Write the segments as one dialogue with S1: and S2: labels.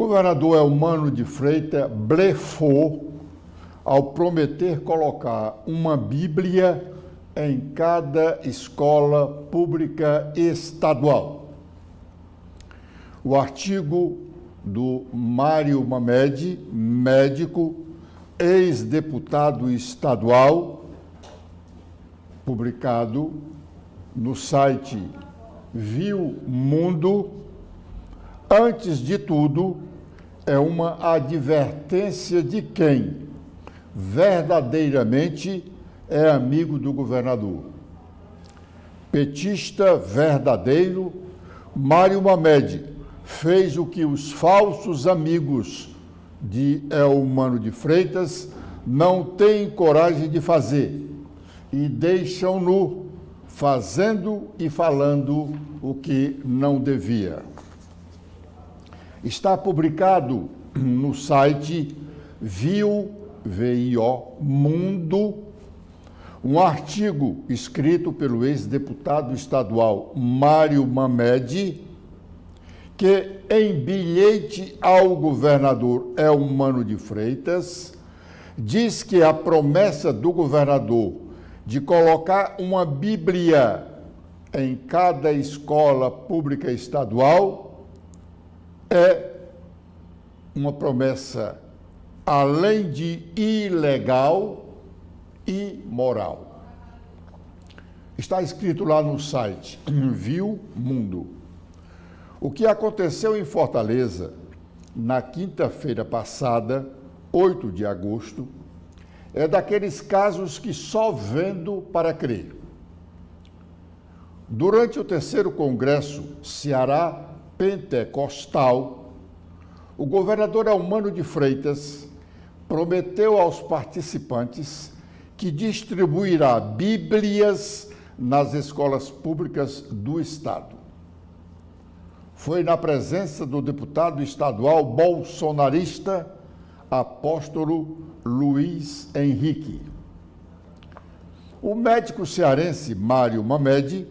S1: governador Eumano de Freitas blefou ao prometer colocar uma Bíblia em cada escola pública estadual. O artigo do Mário Mamed, médico, ex-deputado estadual, publicado no site Viu Mundo, antes de tudo, é uma advertência de quem verdadeiramente é amigo do governador. Petista verdadeiro, Mário Mamed fez o que os falsos amigos de Eumano de Freitas não têm coragem de fazer e deixam-no fazendo e falando o que não devia. Está publicado no site Viu Mundo, um artigo escrito pelo ex-deputado estadual Mário Mamed, que em bilhete ao governador Eumano de Freitas, diz que a promessa do governador de colocar uma Bíblia em cada escola pública estadual é uma promessa, além de ilegal, imoral. Está escrito lá no site Viu Mundo. O que aconteceu em Fortaleza na quinta-feira passada, 8 de agosto, é daqueles casos que só vendo para crer. Durante o 3º Congresso Ceará Pentecostal, o governador Eumano de Freitas prometeu aos participantes que distribuirá Bíblias nas escolas públicas do Estado. Foi na presença do deputado estadual bolsonarista, apóstolo Luiz Henrique. O médico cearense Mário Mamed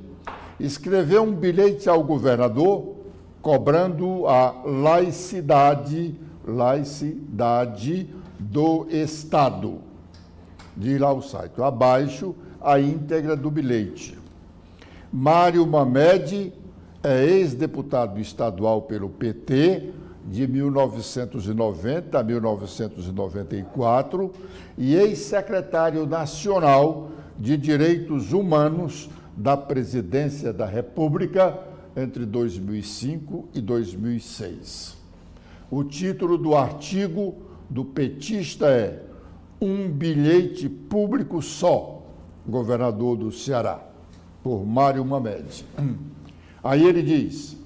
S1: escreveu um bilhete ao governador cobrando a laicidade do Estado. Diz lá o site, abaixo a íntegra do bilhete. Mário Mamed é ex-deputado estadual pelo PT de 1990 a 1994 e ex-secretário nacional de Direitos Humanos da Presidência da República entre 2005 e 2006. O título do artigo do petista é Um bilhete público só, governador do Ceará, por Mário Mamed. Aí ele diz,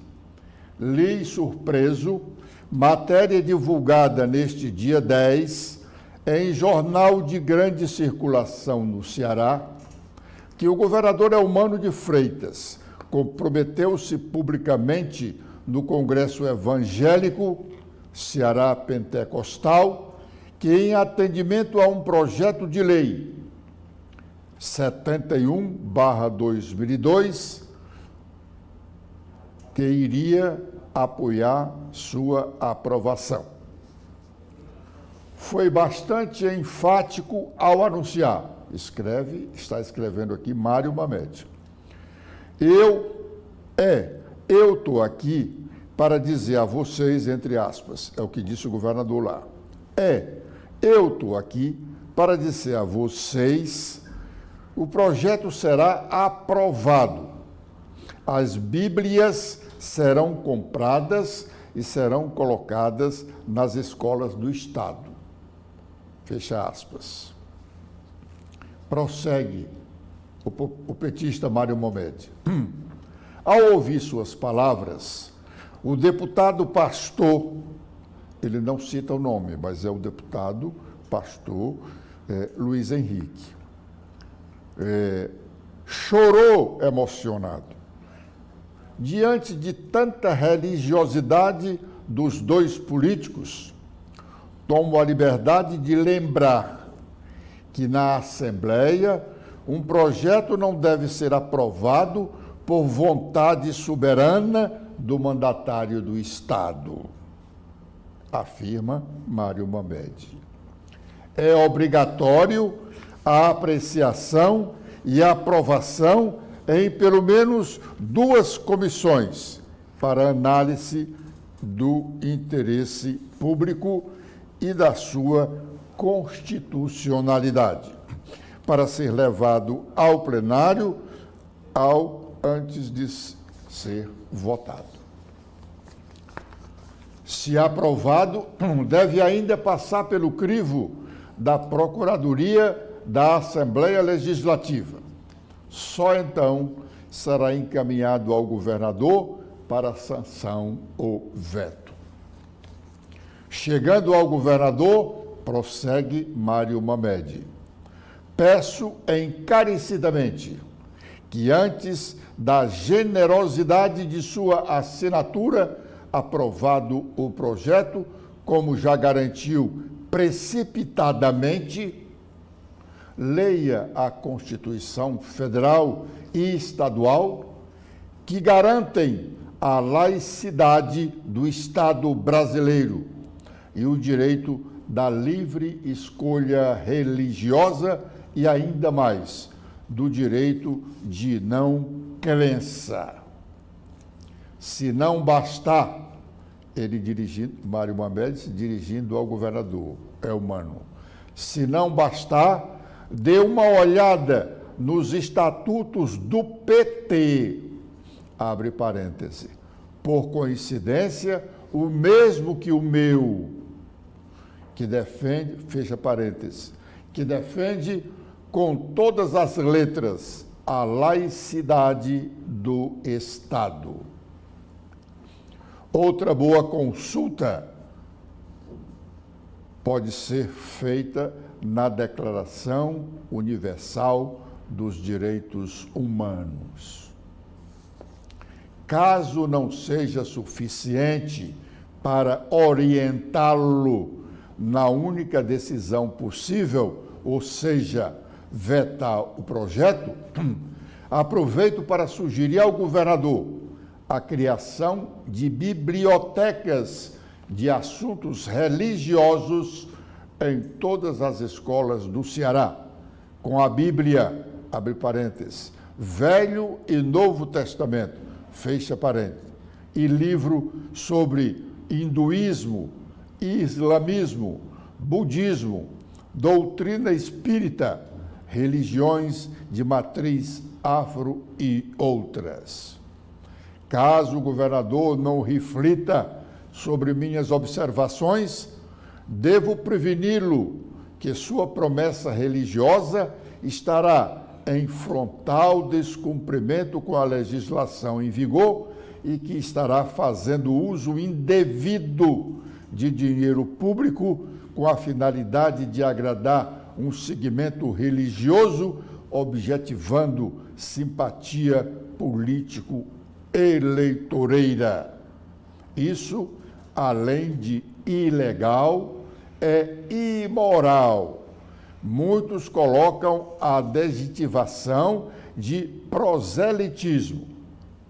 S1: li surpreso, matéria divulgada neste dia 10, em jornal de grande circulação no Ceará, que o governador Eumano de Freitas comprometeu-se publicamente no Congresso Evangélico Ceará Pentecostal, que em atendimento a um projeto de lei 71/2002, que iria apoiar sua aprovação. Foi bastante enfático ao anunciar, está escrevendo aqui Mário Mamed. Eu estou aqui para dizer a vocês, entre aspas, é o que disse o governador lá, eu estou aqui para dizer a vocês, o projeto será aprovado. As Bíblias serão compradas e serão colocadas nas escolas do Estado. Fecha aspas. Prossegue o petista Mário Mamed. Ao ouvir suas palavras, o deputado pastor, ele não cita o nome, mas é o deputado pastor Luiz Henrique, chorou emocionado. Diante de tanta religiosidade dos dois políticos, tomo a liberdade de lembrar que na Assembleia um projeto não deve ser aprovado por vontade soberana do mandatário do Estado. afirma Mário Mamed. É obrigatório a apreciação e a aprovação em pelo menos 2 comissões para análise do interesse público e da sua constitucionalidade, para ser levado ao plenário antes de ser votado. Se aprovado, deve ainda passar pelo crivo da Procuradoria da Assembleia Legislativa. Só então será encaminhado ao governador para sanção ou veto. Chegando ao governador, prossegue Mário Mamed. Peço encarecidamente que, antes da generosidade de sua assinatura, aprovado o projeto, como já garantiu precipitadamente, leia a Constituição Federal e Estadual, que garantem a laicidade do Estado brasileiro e o direito da livre escolha religiosa e, ainda mais, do direito de não crença. Se não bastar, Mário Mamed se dirigindo ao governador, Elmano, se não bastar, dê uma olhada nos estatutos do PT, abre parêntese, por coincidência, o mesmo que o meu, que defende, fecha parênteses, que defende com todas as letras a laicidade do Estado. Outra boa consulta pode ser feita na Declaração Universal dos Direitos Humanos. Caso não seja suficiente para orientá-lo na única decisão possível, ou seja, vetar o projeto, aproveito para sugerir ao governador a criação de bibliotecas de assuntos religiosos em todas as escolas do Ceará, com a Bíblia, abre parênteses, Velho e Novo Testamento, fecha parênteses, e livro sobre hinduísmo, islamismo, budismo, doutrina espírita, religiões de matriz afro e outras. Caso o governador não reflita sobre minhas observações, devo preveni-lo que sua promessa religiosa estará em frontal descumprimento com a legislação em vigor e que estará fazendo uso indevido de dinheiro público com a finalidade de agradar um segmento religioso, objetivando simpatia político-eleitoreira. Isso, além de ilegal, é imoral. Muitos colocam a adjetivação de proselitismo,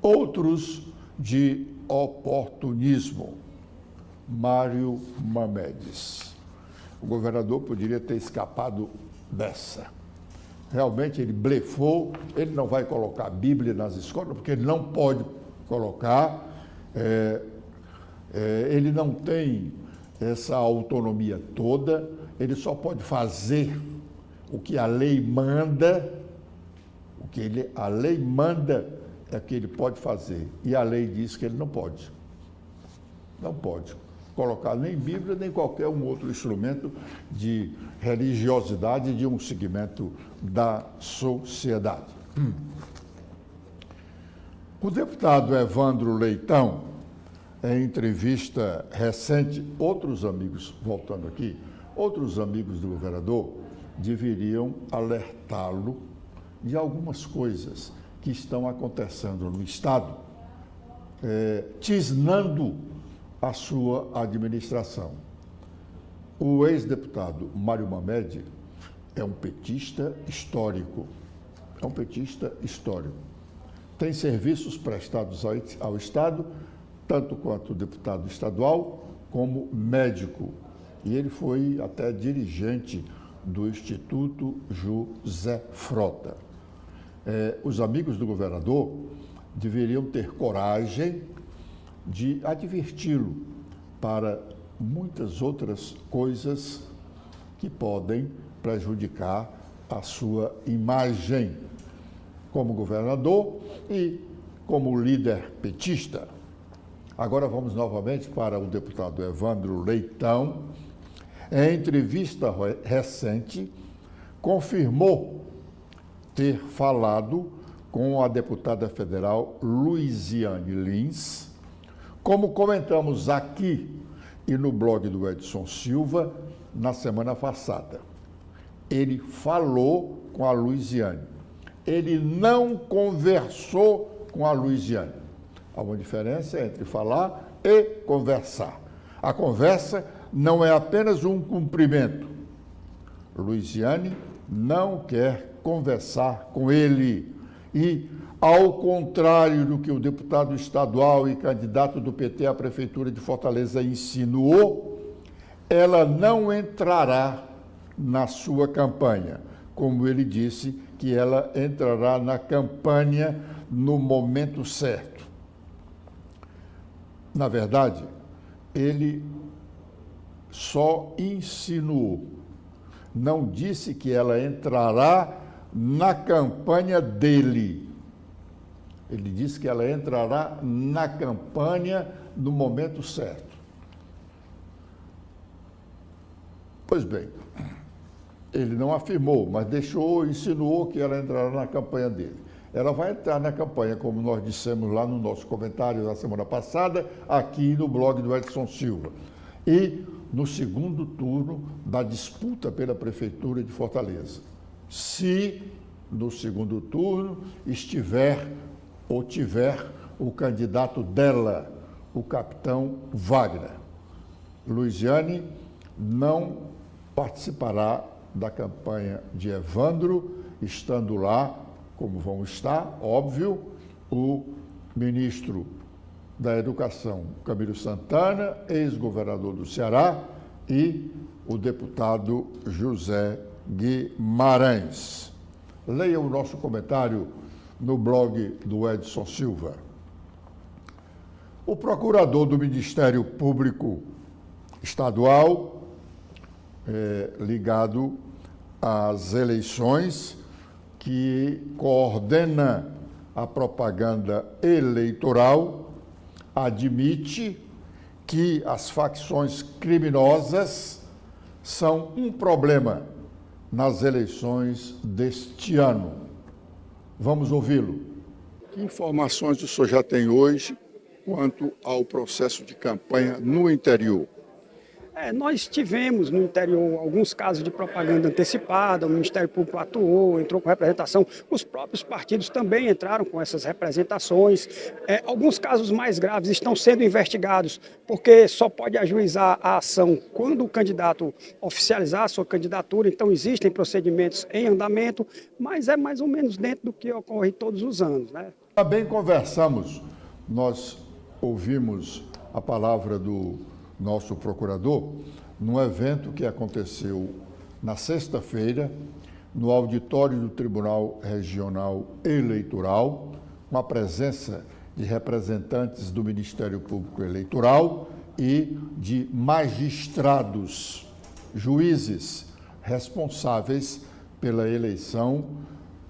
S1: outros de oportunismo. Mário Mamedes. O governador poderia ter escapado dessa. Realmente ele blefou, ele não vai colocar a Bíblia nas escolas, porque ele não pode colocar, ele não tem essa autonomia toda, ele só pode fazer o que a lei manda, a lei manda é que ele pode fazer, e a lei diz que ele não pode. Não pode colocar nem Bíblia, nem qualquer um outro instrumento de religiosidade de um segmento da sociedade. O deputado Evandro Leitão, em entrevista recente, outros amigos do governador deveriam alertá-lo de algumas coisas que estão acontecendo no Estado, tisnando a sua administração. O ex-deputado Mário Mamed é um petista histórico. Tem serviços prestados ao Estado, tanto quanto deputado estadual, como médico. E ele foi até dirigente do Instituto José Frota. Os amigos do governador deveriam ter coragem de adverti-lo para muitas outras coisas que podem prejudicar a sua imagem como governador e como líder petista. Agora vamos novamente para o deputado Evandro Leitão. Em entrevista recente, confirmou ter falado com a deputada federal Luiziane Lins. Como comentamos aqui e no blog do Edson Silva na semana passada, ele falou com a Luiziane. Ele não conversou com a Luiziane. Há uma diferença entre falar e conversar. A conversa não é apenas um cumprimento. Luiziane não quer conversar com ele. E, ao contrário do que o deputado estadual e candidato do PT à Prefeitura de Fortaleza insinuou, ela não entrará na sua campanha, como ele disse que ela entrará na campanha no momento certo. Na verdade, ele só insinuou, não disse que ela entrará na campanha dele. Ele disse que ela entrará na campanha no momento certo. Pois bem, ele não afirmou, mas insinuou que ela entrará na campanha dele. Ela vai entrar na campanha, como nós dissemos lá no nosso comentário da semana passada, aqui no blog do Edson Silva. E no segundo turno da disputa pela Prefeitura de Fortaleza. Se no segundo turno estiver ou tiver o candidato dela, o capitão Wagner. Luiziane não participará da campanha de Evandro, estando lá, como vão estar, óbvio, o ministro da Educação, Camilo Santana, ex-governador do Ceará, e o deputado José Guimarães. Leia o nosso comentário no blog do Edson Silva. O procurador do Ministério Público Estadual, ligado às eleições, que coordena a propaganda eleitoral, admite que as facções criminosas são um problema nas eleições deste ano. Vamos ouvi-lo. Que informações o senhor já tem hoje quanto ao processo de campanha no interior?
S2: Nós tivemos no interior alguns casos de propaganda antecipada, o Ministério Público atuou, entrou com representação, os próprios partidos também entraram com essas representações. Alguns casos mais graves estão sendo investigados, porque só pode ajuizar a ação quando o candidato oficializar a sua candidatura, então existem procedimentos em andamento, mas é mais ou menos dentro do que ocorre todos os anos, né?
S1: Também conversamos, nós ouvimos a palavra do nosso procurador, num evento que aconteceu na sexta-feira, no auditório do Tribunal Regional Eleitoral, com a presença de representantes do Ministério Público Eleitoral e de magistrados, juízes responsáveis pela eleição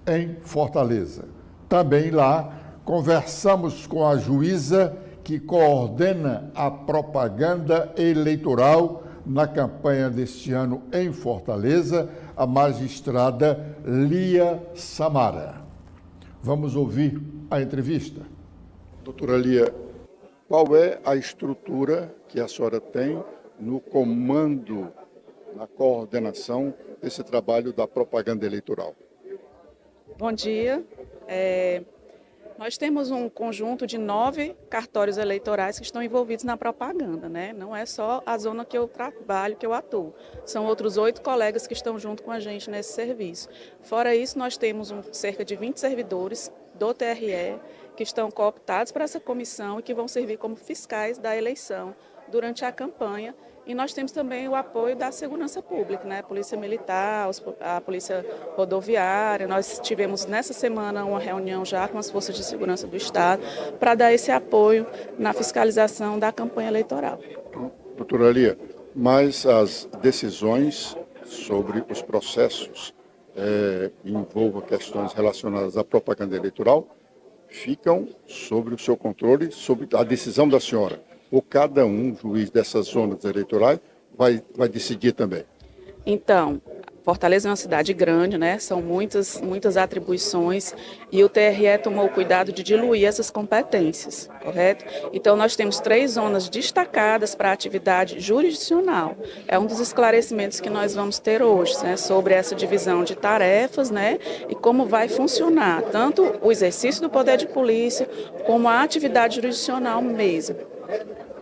S1: em Fortaleza. Também lá conversamos com a juíza que coordena a propaganda eleitoral na campanha deste ano em Fortaleza, a magistrada Lia Samara. Vamos ouvir a entrevista. Doutora Lia, qual é a estrutura que a senhora tem no comando, na coordenação desse trabalho da propaganda eleitoral?
S3: Bom dia. Nós temos um conjunto de 9 cartórios eleitorais que estão envolvidos na propaganda, né? Não é só a zona que eu trabalho, que eu atuo. São outros 8 colegas que estão junto com a gente nesse serviço. Fora isso, nós temos cerca de 20 servidores do TRE que estão cooptados para essa comissão e que vão servir como fiscais da eleição durante a campanha. E nós temos também o apoio da segurança pública, né? Polícia Militar, a Polícia Rodoviária. Nós tivemos nessa semana uma reunião já com as forças de segurança do Estado para dar esse apoio na fiscalização da campanha eleitoral.
S1: Doutora Lia, mas as decisões sobre os processos envolvam questões relacionadas à propaganda eleitoral ficam sobre o seu controle, sobre a decisão da senhora. Ou cada juiz dessas zonas eleitorais vai decidir também?
S3: Então, Fortaleza é uma cidade grande, né? São muitas atribuições e o TRE tomou o cuidado de diluir essas competências, correto? Então, nós temos 3 zonas destacadas para a atividade jurisdicional. É um dos esclarecimentos que nós vamos ter hoje, né? Sobre essa divisão de tarefas, né? E como vai funcionar tanto o exercício do poder de polícia como a atividade jurisdicional mesmo.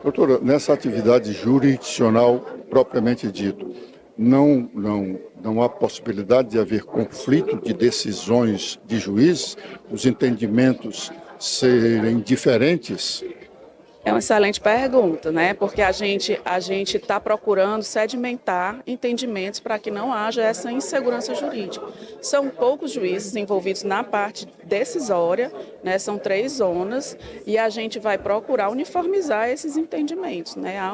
S1: Doutora, nessa atividade jurisdicional propriamente dito, não há possibilidade de haver conflito de decisões de juízes, os entendimentos serem diferentes?
S3: É uma excelente pergunta, né? Porque a gente está procurando sedimentar entendimentos para que não haja essa insegurança jurídica. São poucos juízes envolvidos na parte decisória, né? São 3 zonas e a gente vai procurar uniformizar esses entendimentos, né? Há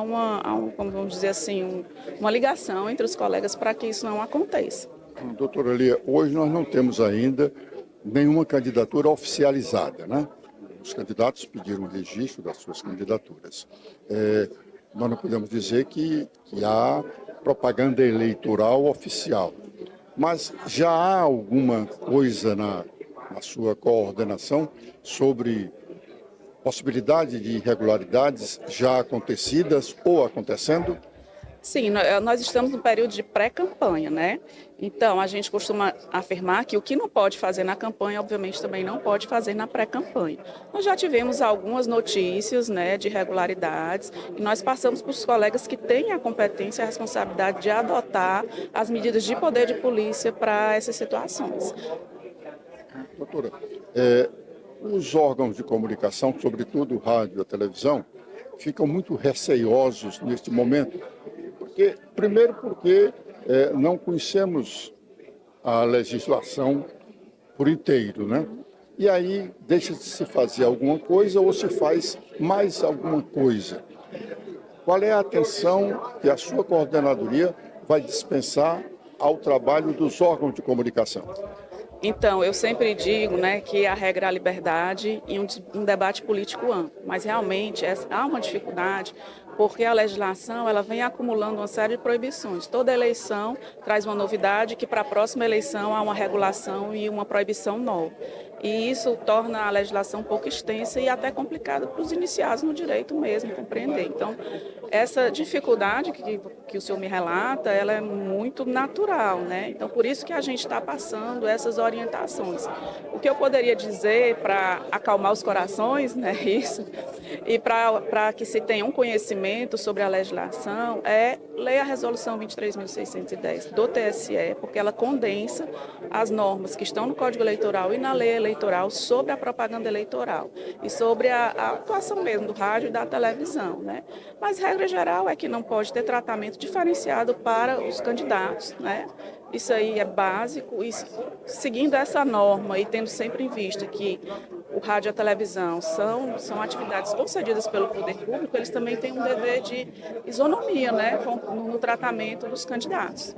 S3: como vamos dizer assim, uma ligação entre os colegas para que isso não aconteça.
S1: Doutora Lia, hoje nós não temos ainda nenhuma candidatura oficializada, né? Os candidatos pediram o registro das suas candidaturas. Nós não podemos dizer que há propaganda eleitoral oficial, mas já há alguma coisa na sua coordenação sobre possibilidade de irregularidades já acontecidas ou acontecendo?
S3: Sim, nós estamos no período de pré-campanha, né? Então, a gente costuma afirmar que o que não pode fazer na campanha, obviamente, também não pode fazer na pré-campanha. Nós já tivemos algumas notícias, né, de irregularidades e nós passamos para os colegas que têm a competência e a responsabilidade de adotar as medidas de poder de polícia para essas situações.
S1: Doutora, os órgãos de comunicação, sobretudo o rádio e a televisão, ficam muito receiosos neste momento. Primeiro porque não conhecemos a legislação por inteiro, né? E aí deixa de se fazer alguma coisa ou se faz mais alguma coisa. Qual é a atenção que a sua coordenadoria vai dispensar ao trabalho dos órgãos de comunicação?
S3: Então, eu sempre digo, né, que a regra é a liberdade e um debate político amplo, mas realmente há uma dificuldade porque a legislação ela vem acumulando uma série de proibições. Toda eleição traz uma novidade que para a próxima eleição há uma regulação e uma proibição nova. E isso torna a legislação um pouco extensa e até complicada para os iniciados no direito mesmo compreender. Então, essa dificuldade que o senhor me relata, ela é muito natural, né? Então, por isso que a gente está passando essas orientações. O que eu poderia dizer para acalmar os corações, né, isso, e para que se tenha um conhecimento sobre a legislação, leia a resolução 23.610 do TSE, porque ela condensa as normas que estão no Código Eleitoral e na lei eleitoral sobre a propaganda eleitoral e sobre a atuação mesmo do rádio e da televisão, né? Mas regra geral é que não pode ter tratamento diferenciado para os candidatos, né? Isso aí é básico e seguindo essa norma e tendo sempre em vista que o rádio e a televisão são atividades concedidas pelo poder público, eles também têm um dever de isonomia, né, no tratamento dos candidatos.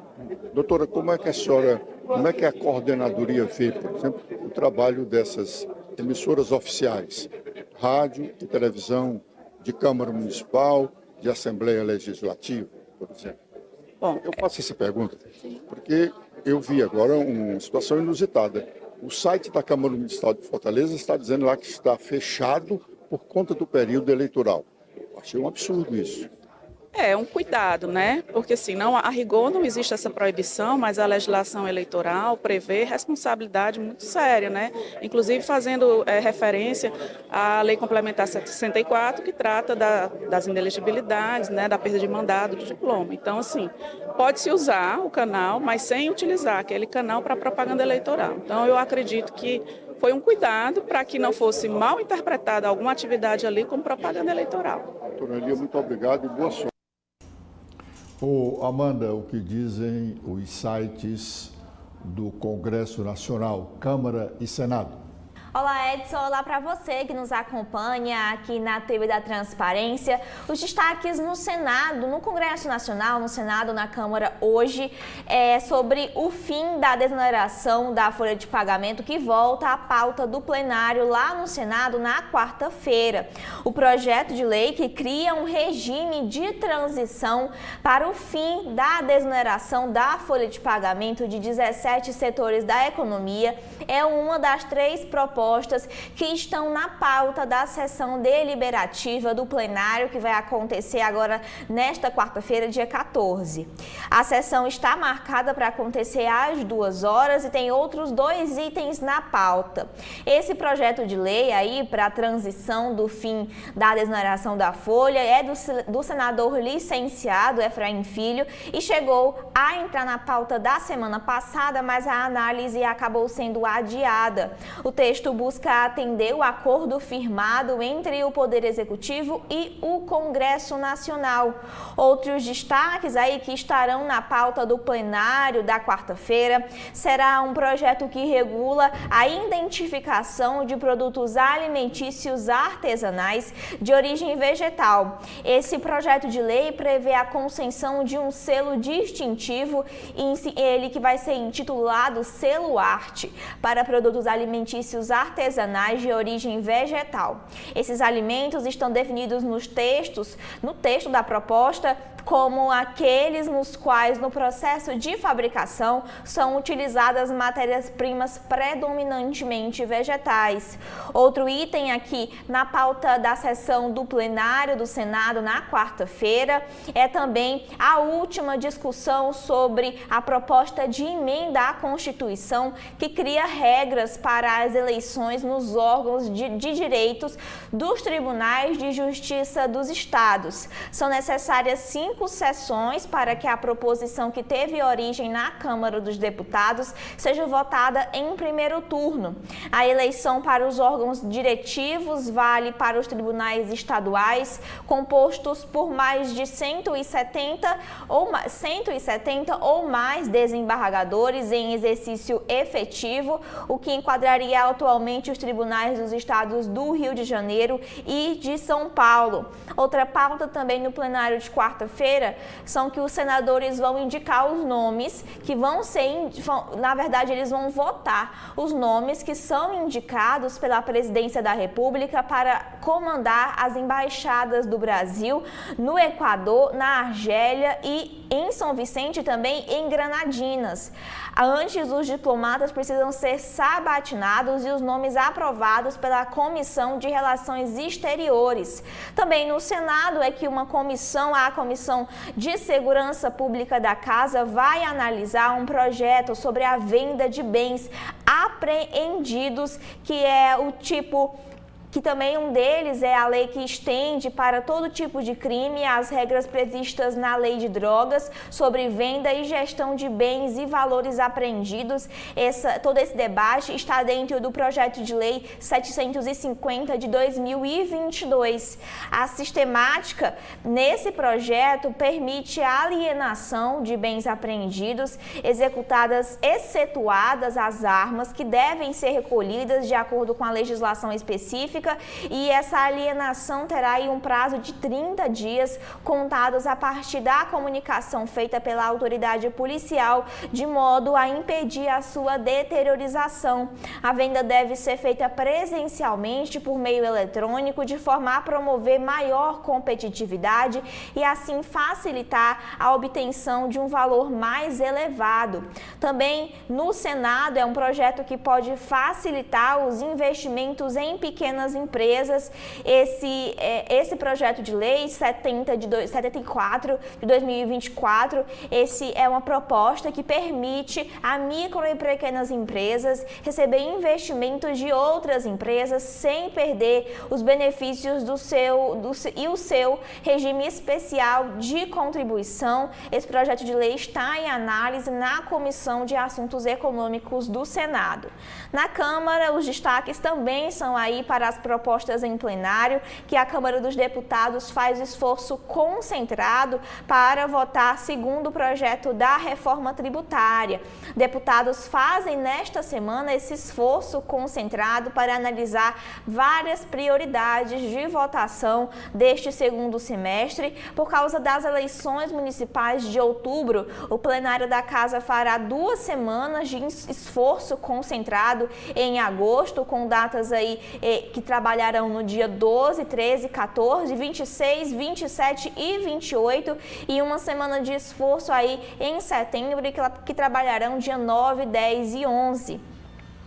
S1: Doutora, como é que a coordenadoria vê, por exemplo, o trabalho dessas emissoras oficiais, rádio e televisão de Câmara Municipal, de Assembleia Legislativa, por exemplo?
S3: Bom,
S1: eu faço essa pergunta porque eu vi agora uma situação inusitada. O site da Câmara Municipal de Fortaleza está dizendo lá que está fechado por conta do período eleitoral. Achei um absurdo isso.
S3: É um cuidado, né? Porque assim, a rigor não existe essa proibição, mas a legislação eleitoral prevê responsabilidade muito séria, né? Inclusive fazendo referência à Lei Complementar 64, que trata das inelegibilidades, né? Da perda de mandado, de diploma. Então, assim, pode-se usar o canal, mas sem utilizar aquele canal para propaganda eleitoral. Então, eu acredito que foi um cuidado para que não fosse mal interpretada alguma atividade ali como propaganda eleitoral.
S1: Doutora Elia, muito obrigado e boa sorte. Amanda, o que dizem os sites do Congresso Nacional, Câmara e Senado?
S4: Olá, Edson. Olá para você que nos acompanha aqui na TV da Transparência. Os destaques no Senado, no Congresso Nacional, no Senado, na Câmara hoje, é sobre o fim da desoneração da folha de pagamento que volta à pauta do plenário lá no Senado na quarta-feira. O projeto de lei que cria um regime de transição para o fim da desoneração da folha de pagamento de 17 setores da economia é uma das 3 propostas que estão na pauta da sessão deliberativa do plenário que vai acontecer agora nesta quarta-feira, dia 14. A sessão está marcada para acontecer às 2 horas e tem outros 2 itens na pauta. Esse projeto de lei aí para a transição do fim da desoneração da folha é do senador licenciado Efraim Filho e chegou a entrar na pauta da semana passada, mas a análise acabou sendo adiada. O texto busca atender o acordo firmado entre o Poder Executivo e o Congresso Nacional. Outros destaques aí que estarão na pauta do plenário da quarta-feira será um projeto que regula a identificação de produtos alimentícios artesanais de origem vegetal. Esse projeto de lei prevê a concessão de um selo distintivo, ele que vai ser intitulado Selo Arte, para produtos alimentícios artesanais de origem vegetal. Esses alimentos estão definidos no texto da proposta como aqueles nos quais, no processo de fabricação, são utilizadas matérias-primas predominantemente vegetais. Outro item aqui na pauta da sessão do plenário do Senado na quarta-feira é também a última discussão sobre a proposta de emenda à Constituição que cria regras para as eleições nos órgãos de direitos dos tribunais de justiça dos estados. São necessárias 5 sessões para que a proposição que teve origem na Câmara dos Deputados seja votada em primeiro turno. A eleição para os órgãos diretivos vale para os tribunais estaduais, compostos por mais de 170 ou mais desembargadores em exercício efetivo, o que enquadraria atualmente os tribunais dos estados do Rio de Janeiro e de São Paulo. Outra pauta também no plenário de quarta-feira são que os senadores vão indicar os nomes que na verdade eles vão votar os nomes que são indicados pela Presidência da República para comandar as embaixadas do Brasil no Equador, na Argélia e em São Vicente e também em Granadinas. Antes, os diplomatas precisam ser sabatinados e os nomes aprovados pela Comissão de Relações Exteriores. Também no Senado é que a Comissão de Segurança Pública da Casa vai analisar um projeto sobre a venda de bens apreendidos, que é o tipo que também um deles é a lei que estende para todo tipo de crime as regras previstas na Lei de Drogas sobre venda e gestão de bens e valores apreendidos. Todo esse debate está dentro do projeto de lei 750 de 2022. A sistemática nesse projeto permite a alienação de bens apreendidos, executadas excetuadas as armas que devem ser recolhidas de acordo com a legislação específica, e essa alienação terá aí um prazo de 30 dias contados a partir da comunicação feita pela autoridade policial, de modo a impedir a sua deteriorização. A venda deve ser feita presencialmente por meio eletrônico, de forma a promover maior competitividade e assim facilitar a obtenção de um valor mais elevado. Também no Senado é um projeto que pode facilitar os investimentos em pequenas pequenas empresas. Esse projeto de lei 74 de 2024, esse é uma proposta que permite a micro e pequenas empresas receber investimentos de outras empresas sem perder os benefícios do seu regime especial de contribuição. Esse projeto de lei está em análise na Comissão de Assuntos Econômicos do Senado. Na Câmara, os destaques também são aí para as propostas em plenário, que a Câmara dos Deputados faz esforço concentrado para votar segundo o projeto da reforma tributária. Deputados fazem nesta semana esse esforço concentrado para analisar várias prioridades de votação deste segundo semestre. Por causa das eleições municipais de outubro, o plenário da Casa fará 2 semanas de esforço concentrado em agosto, com datas aí que trabalharão no dia 12, 13, 14, 26, 27 e 28, e uma semana de esforço aí em setembro, que trabalharão dia 9, 10 e 11.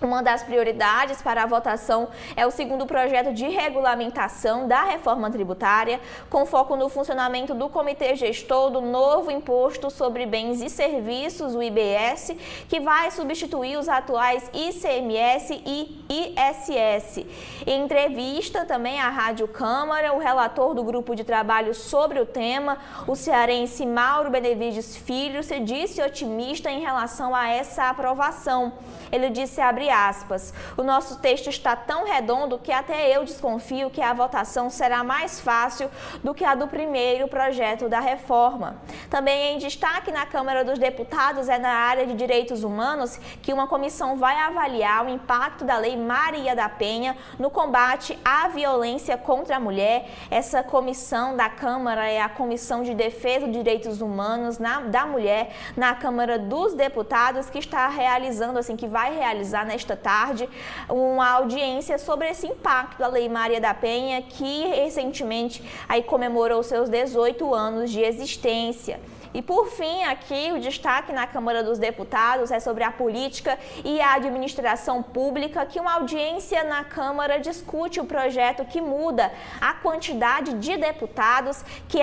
S4: Uma das prioridades para a votação é o segundo projeto de regulamentação da reforma tributária, com foco no funcionamento do Comitê Gestor do novo Imposto sobre Bens e Serviços, o IBS, que vai substituir os atuais ICMS e ISS. Em entrevista também à Rádio Câmara, o relator do grupo de trabalho sobre o tema, o cearense Mauro Benevides Filho, se disse otimista em relação a essa aprovação. Ele disse, abre aspas, o nosso texto está tão redondo que até eu desconfio que a votação será mais fácil do que a do primeiro projeto da reforma. Também em destaque na Câmara dos Deputados é na área de direitos humanos que uma comissão vai avaliar o impacto da Lei Maria da Penha no combate à violência contra a mulher. Essa comissão da Câmara é a Comissão de Defesa dos Direitos Humanos da Mulher na Câmara dos Deputados, que está realizando, que vai realizar nesta tarde uma audiência sobre esse impacto da Lei Maria da Penha, que recentemente aí comemorou seus 18 anos de existência. E por fim, aqui o destaque na Câmara dos Deputados é sobre a política e a administração pública, que uma audiência na Câmara discute o projeto que muda a quantidade de deputados que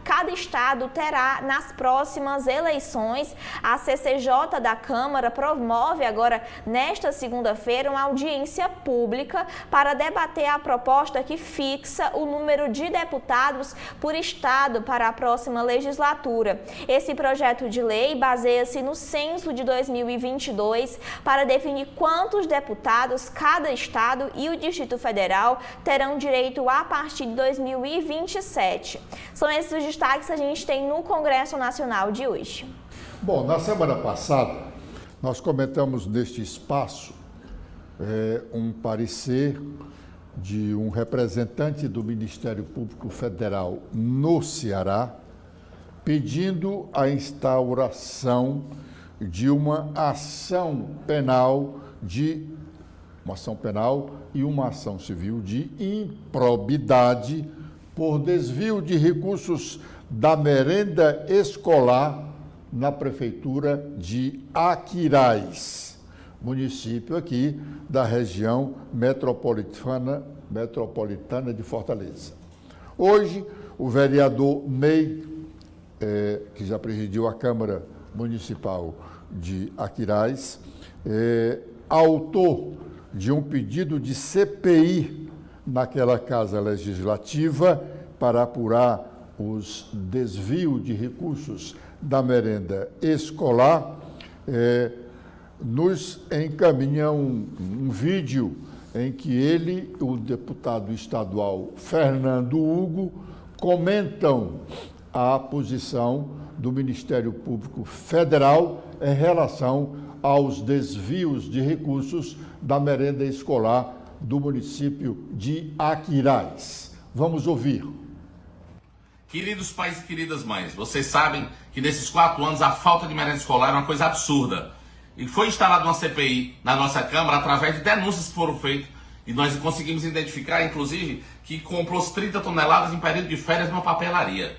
S4: cada estado terá nas próximas eleições. A CCJ da Câmara promove agora, nesta segunda-feira, uma audiência pública para debater a proposta que fixa o número de deputados por estado para a próxima legislatura. Esse projeto de lei baseia-se no censo de 2022 para definir quantos deputados cada estado e o Distrito Federal terão direito a partir de 2027. São esses os destaques que a gente tem no Congresso Nacional de hoje.
S1: Bom, na semana passada, nós comentamos neste espaço um parecer de um representante do Ministério Público Federal no Ceará, pedindo a instauração de uma ação penal e uma ação civil de improbidade por desvio de recursos da merenda escolar na prefeitura de Aquiraz, município aqui da região metropolitana de Fortaleza. Hoje, o vereador Ney, que já presidiu a Câmara Municipal de Aquiraz, autor de um pedido de CPI naquela Casa Legislativa para apurar os desvios de recursos da merenda escolar, nos encaminha um vídeo em que ele, o deputado estadual Fernando Hugo, comentam a posição do Ministério Público Federal em relação aos desvios de recursos da merenda escolar do município de Aquiraz. Vamos ouvir.
S5: Queridos pais e queridas mães, vocês sabem que nesses 4 anos a falta de merenda escolar é uma coisa absurda. E foi instalada uma CPI na nossa Câmara através de denúncias que foram feitas e nós conseguimos identificar, inclusive, que comprou 30 toneladas em período de férias numa papelaria.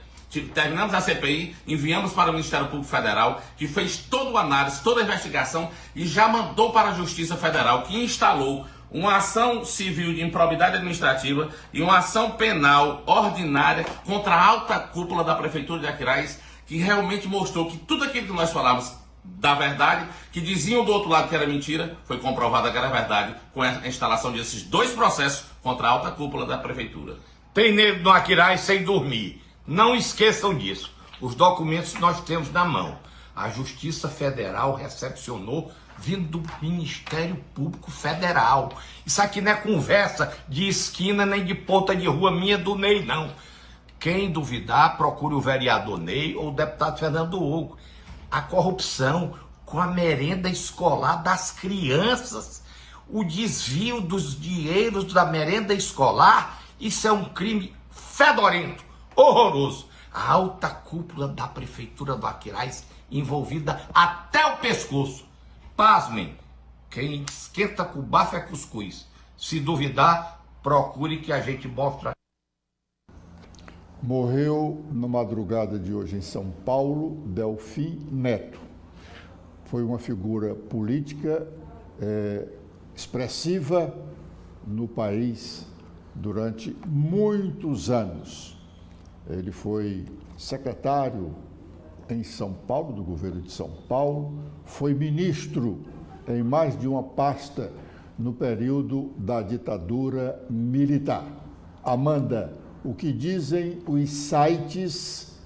S5: Terminamos a CPI, enviamos para o Ministério Público Federal, que fez toda a análise, toda a investigação e já mandou para a Justiça Federal, que instalou uma ação civil de improbidade administrativa e uma ação penal ordinária contra a alta cúpula da Prefeitura de Aquiraz, que realmente mostrou que tudo aquilo que nós falávamos da verdade, que diziam do outro lado que era mentira, foi comprovado que era verdade com a instalação desses 2 processos contra a alta cúpula da Prefeitura.
S6: Tem negro no Aquiraz sem dormir. Não esqueçam disso. Os documentos nós temos na mão. A Justiça Federal recepcionou vindo do Ministério Público Federal. Isso aqui não é conversa de esquina nem de ponta de rua minha do Ney, não. Quem duvidar, procure o vereador Ney ou o deputado Fernando Hugo. A corrupção com a merenda escolar das crianças, o desvio dos dinheiros da merenda escolar, isso é um crime fedorento, horroroso. A alta cúpula da Prefeitura do Aquiraz envolvida até o pescoço. Pasmem, quem esquenta com bafo é cuscuz. Se duvidar, procure que a gente mostra.
S1: Morreu na madrugada de hoje em São Paulo, Delfim Neto. Foi uma figura política expressiva no país durante muitos anos. Ele foi secretário em São Paulo, do governo de São Paulo, foi ministro em mais de uma pasta no período da ditadura militar. Amanda, o que dizem os sites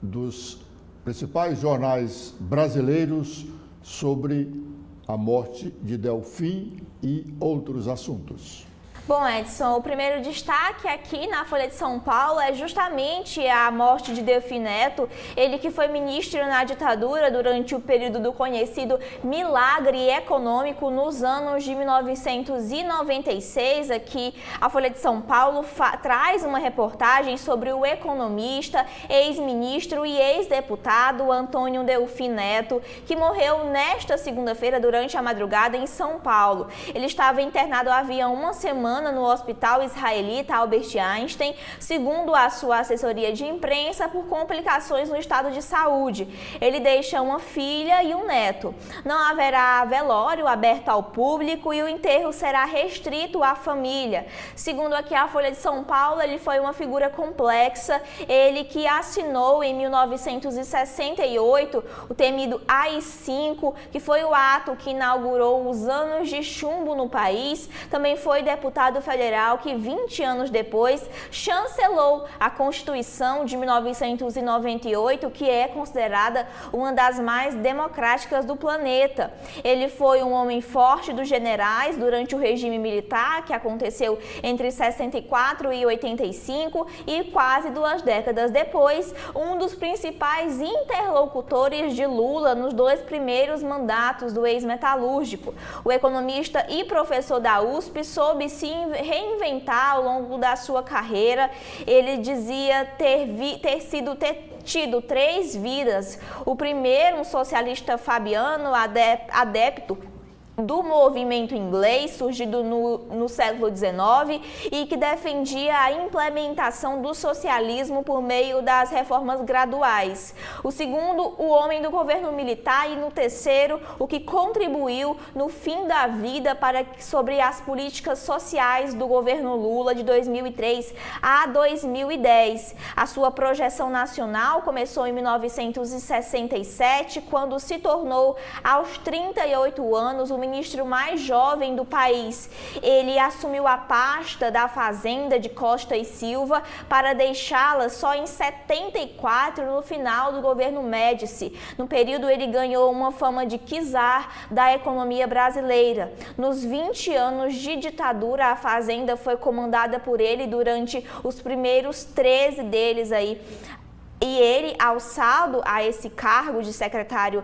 S1: dos principais jornais brasileiros sobre a morte de Delfim e outros assuntos?
S4: Bom, Edson, o primeiro destaque aqui na Folha de São Paulo é justamente a morte de Delfim Neto, ele que foi ministro na ditadura durante o período do conhecido milagre econômico nos anos de 1996. Aqui a Folha de São Paulo traz uma reportagem sobre o economista, ex-ministro e ex-deputado Antônio Delfim Neto, que morreu nesta segunda-feira durante a madrugada em São Paulo. Ele estava internado havia uma semana no hospital israelita Albert Einstein, segundo a sua assessoria de imprensa, por complicações no estado de saúde. Ele deixa uma filha e um neto. Não haverá velório aberto ao público e o enterro será restrito à família. Segundo aqui a Folha de São Paulo, ele foi uma figura complexa, ele que assinou em 1968 o temido AI-5, que foi o ato que inaugurou os anos de chumbo no país. Também foi deputado federal que 20 anos depois chancelou a Constituição de 1998, que é considerada uma das mais democráticas do planeta. Ele foi um homem forte dos generais durante o regime militar, que aconteceu entre 64 e 85, e quase 2 décadas depois, um dos principais interlocutores de Lula nos 2 primeiros mandatos do ex-metalúrgico. O economista e professor da USP soube se reinventar ao longo da sua carreira. Ele dizia ter tido 3 vidas. O primeiro, um socialista fabiano, adepto do movimento inglês, surgido no século XIX e que defendia a implementação do socialismo por meio das reformas graduais. O segundo, o homem do governo militar, e no terceiro, o que contribuiu no fim da vida sobre as políticas sociais do governo Lula de 2003 a 2010. A sua projeção nacional começou em 1967, quando se tornou, aos 38 anos, o ministro mais jovem do país. Ele assumiu a pasta da Fazenda de Costa e Silva para deixá-la só em 74, no final do governo Médici. No período, ele ganhou uma fama de czar da economia brasileira. Nos 20 anos de ditadura, a Fazenda foi comandada por ele durante os primeiros 13 deles aí. E ele, alçado a esse cargo de secretário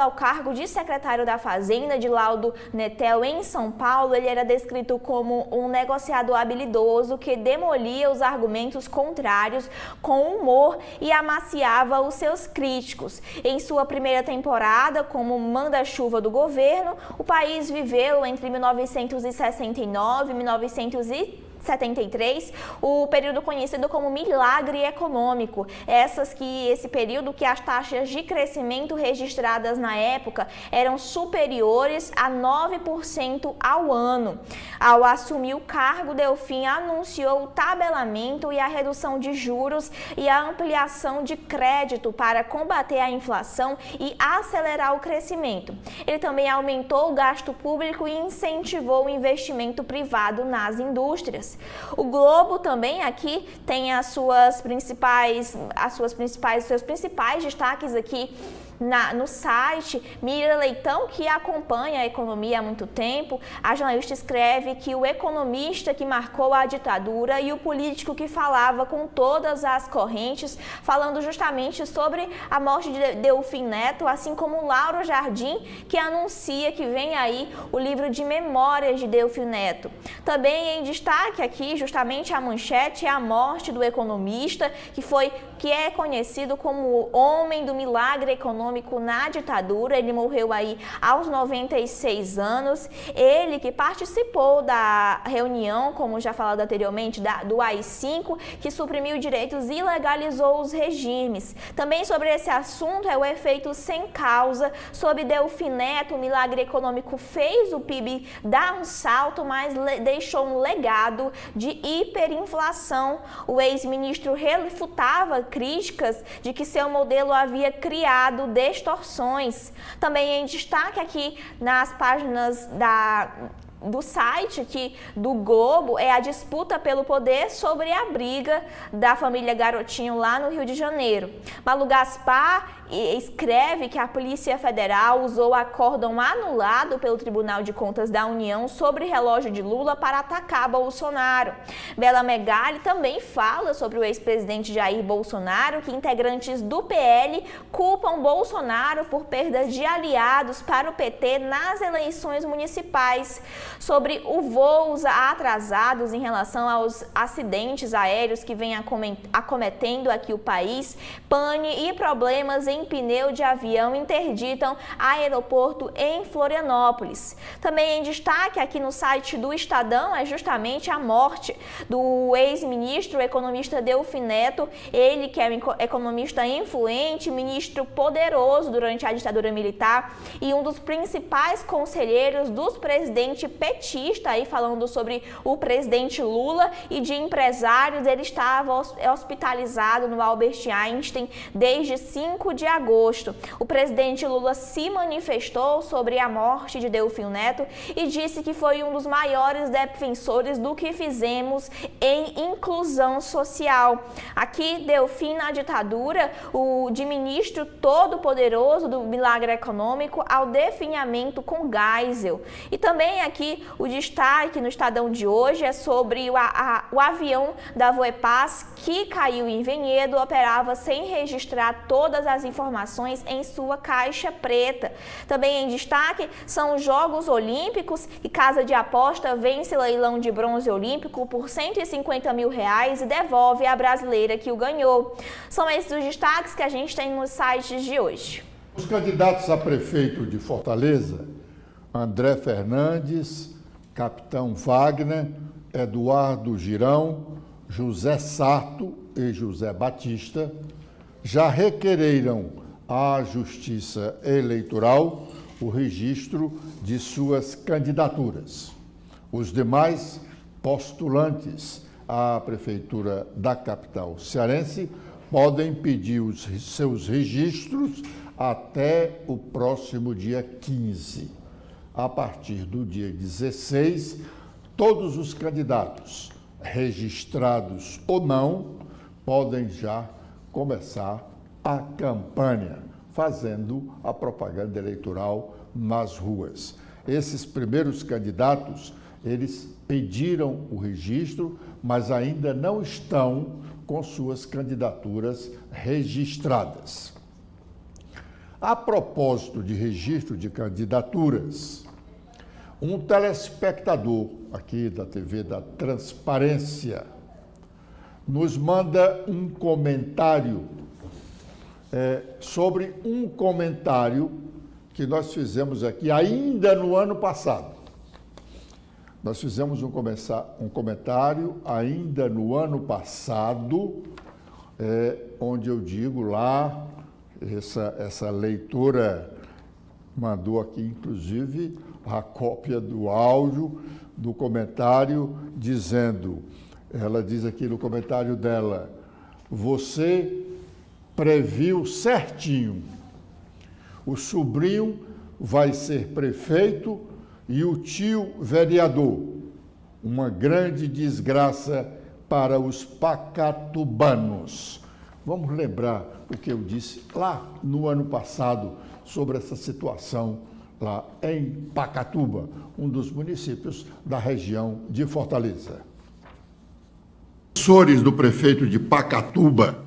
S4: ao cargo de secretário da Fazenda de Laudo Netel em São Paulo, ele era descrito como um negociador habilidoso que demolia os argumentos contrários com humor e amaciava os seus críticos. Em sua primeira temporada como manda-chuva do governo, o país viveu entre 1969 e 1970 73, o período conhecido como milagre econômico. Esse período que as taxas de crescimento registradas na época eram superiores a 9% ao ano. Ao assumir o cargo, Delfim anunciou o tabelamento e a redução de juros e a ampliação de crédito para combater a inflação e acelerar o crescimento. Ele também aumentou o gasto público e incentivou o investimento privado nas indústrias. O Globo também aqui tem seus principais destaques aqui no site. Mira Leitão, que acompanha a economia há muito tempo, a jornalista escreve que o economista que marcou a ditadura e o político que falava com todas as correntes, falando justamente sobre a morte de Delfim Neto, assim como Lauro Jardim, que anuncia que vem aí o livro de memórias de Delfim Neto. Também em destaque aqui, justamente a manchete, é a morte do economista, que é conhecido como o homem do milagre econômico na ditadura. Ele morreu aí aos 96 anos. Ele que participou da reunião, como já falado anteriormente, do AI-5, que suprimiu direitos e legalizou os regimes. Também sobre esse assunto é o efeito sem causa. Sob Delfim Neto, o milagre econômico fez o PIB dar um salto, mas deixou um legado de hiperinflação. O ex-ministro refutava críticas de que seu modelo havia criado distorções. Também em destaque aqui nas páginas do site aqui do Globo é a disputa pelo poder sobre a briga da família Garotinho lá no Rio de Janeiro. Malu Gaspar escreve que a Polícia Federal usou acórdão anulado pelo Tribunal de Contas da União sobre relógio de Lula para atacar Bolsonaro. Bela Megali também fala sobre o ex-presidente Jair Bolsonaro, que integrantes do PL culpam Bolsonaro por perda de aliados para o PT nas eleições municipais. Sobre voos atrasados em relação aos acidentes aéreos que vem acometendo aqui o país, pane e problemas em pneu de avião interditam aeroporto em Florianópolis. Também em destaque aqui no site do Estadão é justamente a morte do ex-ministro economista Delfim Neto, ele que é um economista influente, ministro poderoso durante a ditadura militar e um dos principais conselheiros dos presidentes petista, aí falando sobre o presidente Lula, e de empresários. Ele estava hospitalizado no Albert Einstein desde 5 de agosto. O presidente Lula se manifestou sobre a morte de Delfim Neto e disse que foi um dos maiores defensores do que fizemos em inclusão social. Aqui, Delfim na ditadura, o de ministro todo-poderoso do milagre econômico ao definhamento com Geisel. E também aqui o destaque no Estadão de hoje é sobre o avião da Voepaz que caiu em Vinhedo, operava sem registrar todas as informações em sua caixa preta. Também em destaque são os Jogos Olímpicos e casa de aposta vence leilão de bronze olímpico por R$150 mil e devolve à brasileira que o ganhou. São esses os destaques que a gente tem nos sites de hoje.
S1: Os candidatos a prefeito de Fortaleza, André Fernandes, Capitão Wagner, Eduardo Girão, José Sarto e José Batista, já requereram à Justiça Eleitoral o registro de suas candidaturas. Os demais postulantes à Prefeitura da capital cearense podem pedir os seus registros até o próximo dia 15. A partir do dia 16, todos os candidatos, registrados ou não, podem já começar a campanha, fazendo a propaganda eleitoral nas ruas. Esses primeiros candidatos, eles pediram o registro, mas ainda não estão com suas candidaturas registradas. A propósito de registro de candidaturas, um telespectador aqui da TV da Transparência nos manda um comentário sobre um comentário que nós fizemos aqui ainda no ano passado. Nós fizemos um comentário ainda no ano passado, onde eu digo lá, essa leitora mandou aqui, inclusive, a cópia do áudio do comentário, dizendo, ela diz aqui no comentário dela, você previu certinho, o sobrinho vai ser prefeito e o tio vereador. Uma grande desgraça para os pacatubanos. Vamos lembrar o que eu disse lá no ano passado sobre essa situação lá em Pacatuba, um dos municípios da região de Fortaleza. Assessores do prefeito de Pacatuba,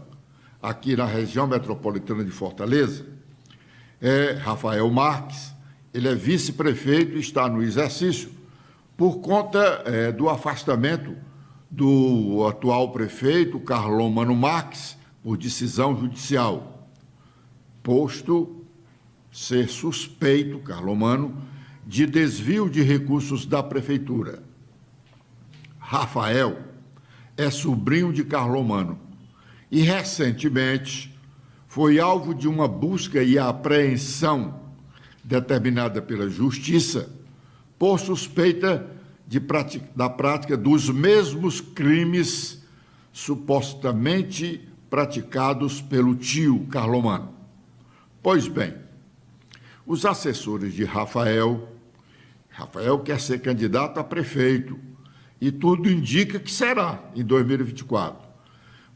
S1: aqui na região metropolitana de Fortaleza, é Rafael Marques. Ele é vice-prefeito e está no exercício por conta do afastamento do atual prefeito, Carlomano Marques, por decisão judicial, posto ser suspeito, Carlomano, de desvio de recursos da prefeitura. Rafael é sobrinho de Carlomano e, recentemente, foi alvo de uma busca e apreensão determinada pela Justiça por suspeita da prática dos mesmos crimes supostamente praticados pelo tio Carlomano. Pois bem, os assessores de Rafael quer ser candidato a prefeito e tudo indica que será em 2024,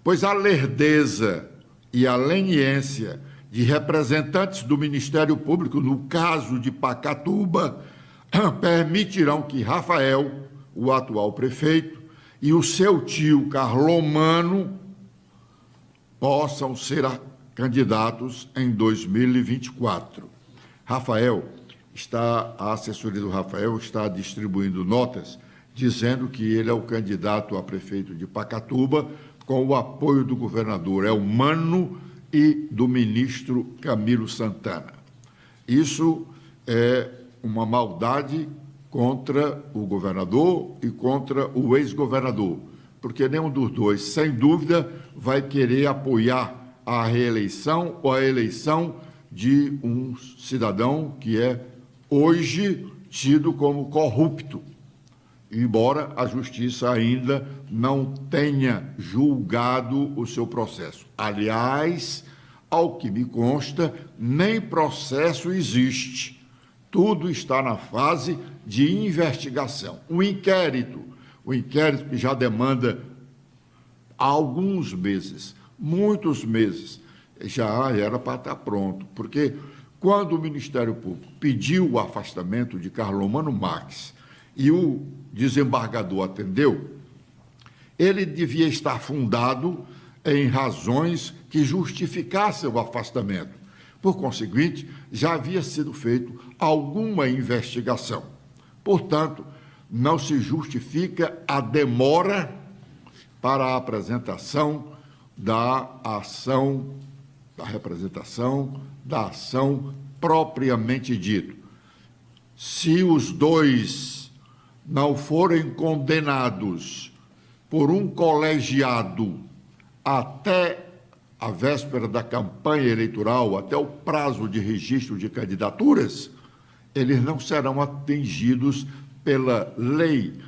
S1: pois a lerdeza e a leniência de representantes do Ministério Público, no caso de Pacatuba, permitirão que Rafael, o atual prefeito, e o seu tio Carlomano possam ser candidatos em 2024. A assessoria do Rafael está distribuindo notas dizendo que ele é o candidato a prefeito de Pacatuba com o apoio do governador Elmano e do ministro Camilo Santana. Isso é uma maldade contra o governador e contra o ex-governador, porque nenhum dos dois, sem dúvida, vai querer apoiar a reeleição ou a eleição de um cidadão que é hoje tido como corrupto, embora a Justiça ainda não tenha julgado o seu processo. Aliás, ao que me consta, nem processo existe. Tudo está na fase de investigação. O inquérito que já demanda alguns meses, muitos meses, já era para estar pronto, porque quando o Ministério Público pediu o afastamento de Carlomano Marques e o desembargador atendeu, ele devia estar fundado em razões que justificassem o afastamento. Por conseguinte, já havia sido feito alguma investigação. Portanto, não se justifica a demora para a apresentação da ação, da ação propriamente dito. Se os dois não forem condenados por um colegiado até a véspera da campanha eleitoral, até o prazo de registro de candidaturas, eles não serão atingidos pela lei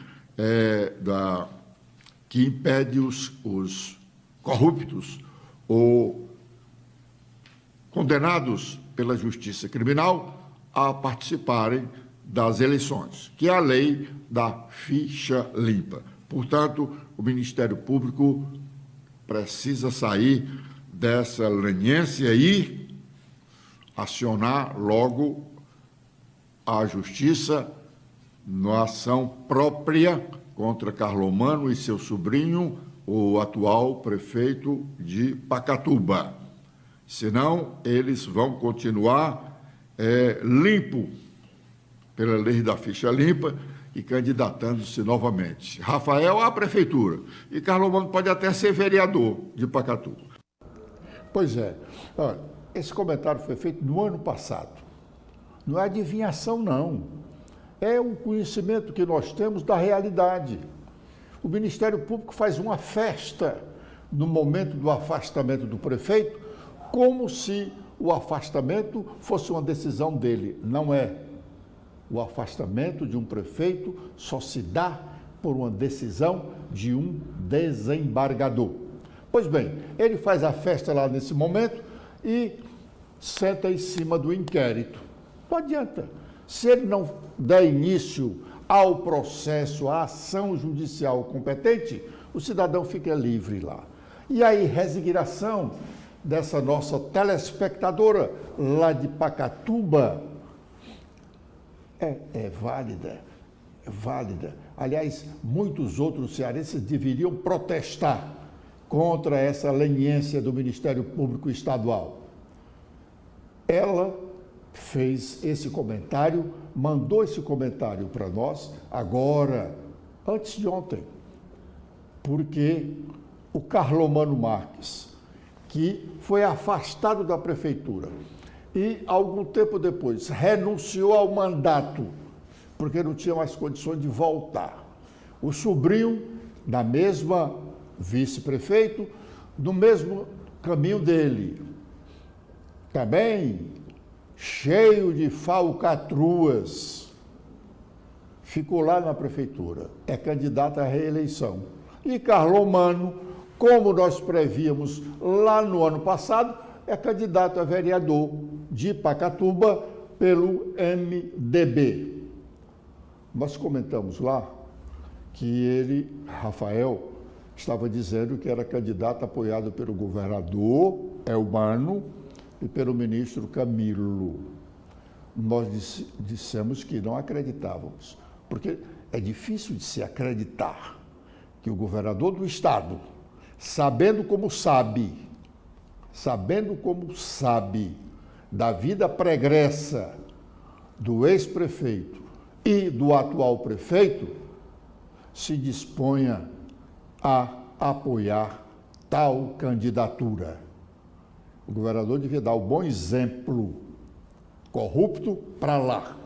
S1: que impede os corruptos ou condenados pela justiça criminal a participarem das eleições, que é a lei da ficha limpa. Portanto, o Ministério Público precisa sair dessa leniência e acionar logo a Justiça na ação própria contra Carlomano e seu sobrinho, o atual prefeito de Pacatuba. Senão, eles vão continuar limpo pela lei da ficha limpa e candidatando-se novamente. Rafael à prefeitura e Carlomano pode até ser vereador de Pacatuba. Pois é. Olha, esse comentário foi feito no ano passado. Não é adivinhação, não. é um conhecimento que nós temos da realidade. O Ministério Público faz uma festa no momento do afastamento do prefeito, como se o afastamento fosse uma decisão dele. Não é. O afastamento de um prefeito só se dá por uma decisão de um desembargador. Pois bem, ele faz a festa lá nesse momento e senta em cima do inquérito. Não adianta. Se ele não der início ao processo, à ação judicial competente, o cidadão fica livre lá. E aí, resignação dessa nossa telespectadora lá de Pacatuba é válida, é válida. Aliás, muitos outros cearenses deveriam protestar contra essa leniência do Ministério Público Estadual. Ela fez esse comentário, mandou esse comentário para nós agora, antes de ontem, porque o Carlomano Marques, que foi afastado da prefeitura e, algum tempo depois, renunciou ao mandato, porque não tinha mais condições de voltar. O sobrinho da mesma vice-prefeito, no mesmo caminho dele, também cheio de falcatruas, ficou lá na prefeitura, é candidato à reeleição. E Carlomano, como nós prevíamos lá no ano passado, é candidato a vereador de Pacatuba pelo MDB. Nós comentamos lá que ele, Rafael, estava dizendo que era candidato apoiado pelo governador Elmano e pelo ministro Camilo. Nós dissemos que não acreditávamos, porque é difícil de se acreditar que o governador do estado, sabendo como sabe da vida pregressa do ex-prefeito e do atual prefeito, se disponha a apoiar tal candidatura. O governador devia dar o bom exemplo, corrupto para lá,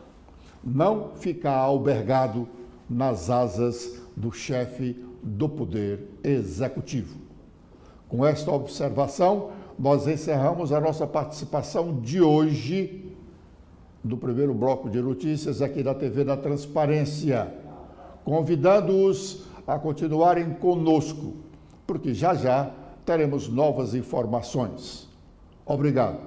S1: não ficar albergado nas asas do chefe do Poder Executivo. Com esta observação, nós encerramos a nossa participação de hoje do primeiro bloco de notícias aqui da TV da Transparência, convidando-os a continuarem conosco, porque já já teremos novas informações. Obrigado.